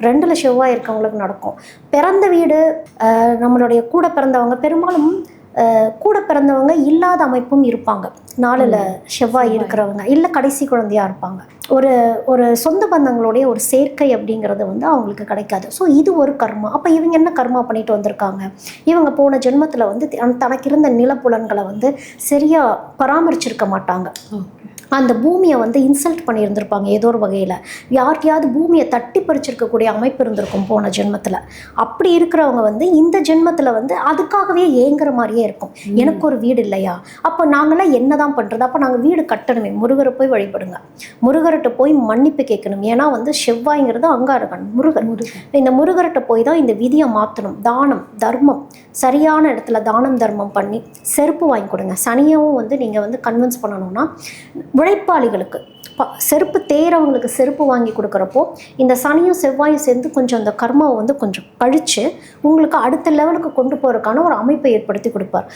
2ல் செவ்வாய் இருக்கவங்களுக்கு நடக்கும். பிறந்த வீடு நம்மளுடைய கூட பிறந்தவங்க பெரும்பாலும் கூட பிறந்தவங்க இல்லாத அமைப்பும் இருப்பாங்க. 4ல் செவ்வாய் இருக்கிறவங்க இல்லை கடைசி குழந்தையாக இருப்பாங்க. ஒரு ஒரு சொந்த பந்தங்களுடைய ஒரு சேர்க்கை அப்படிங்கிறது வந்து அவங்களுக்கு கிடைக்காது. ஸோ இது ஒரு கர்மா. அப்போ இவங்க என்ன கர்மா பண்ணிட்டு வந்திருக்காங்க? இவங்க போன ஜென்மத்தில் வந்து தனக்கு இருந்த நிலப்புலன்களை வந்து சரியாக பராமரிச்சிருக்க மாட்டாங்க. அந்த பூமியை வந்து இன்சல்ட் பண்ணியிருந்திருப்பாங்க ஏதோ ஒரு வகையில். யார்கிட்டையாவது பூமியை தட்டி பறிச்சிருக்கக்கூடிய அமைப்பு இருந்திருக்கும் போன ஜென்மத்தில். அப்படி இருக்கிறவங்க வந்து இந்த ஜென்மத்தில் வந்து அதுக்காகவே ஏங்குற மாதிரியே இருக்கும். எனக்கு ஒரு வீடு இல்லையா, அப்போ நாங்களாம் என்ன தான் பண்ணுறது? அப்போ நாங்கள் வீடு கட்டணுமே. முருகரை போய் வழிபடுங்க, முருகர்கிட்ட போய் மன்னிப்பு கேட்கணும். ஏன்னா வந்து செவ்வாய்ங்கிறது அங்காரகன் முருகன். இந்த முருகர்கிட்ட போய் தான் இந்த விதியை மாற்றணும். தானம் தர்மம் சரியான இடத்துல தானம் தர்மம் பண்ணி செருப்பு வாங்கி கொடுங்க. சனியவும் வந்து நீங்கள் வந்து கன்வின்ஸ் பண்ணணும்னா உழைப்பாளிகளுக்கு செருப்பு தேரவங்களுக்கு செருப்பு வாங்கி கொடுக்குறப்போ இந்த சனியும் செவ்வாயும் சேர்ந்து கொஞ்சம் அந்த கர்மாவை வந்து கொஞ்சம் கழித்து உங்களுக்கு அடுத்த லெவலுக்கு கொண்டு போகிறதுக்கான ஒரு அமைப்பை ஏற்படுத்தி கொடுப்பார்.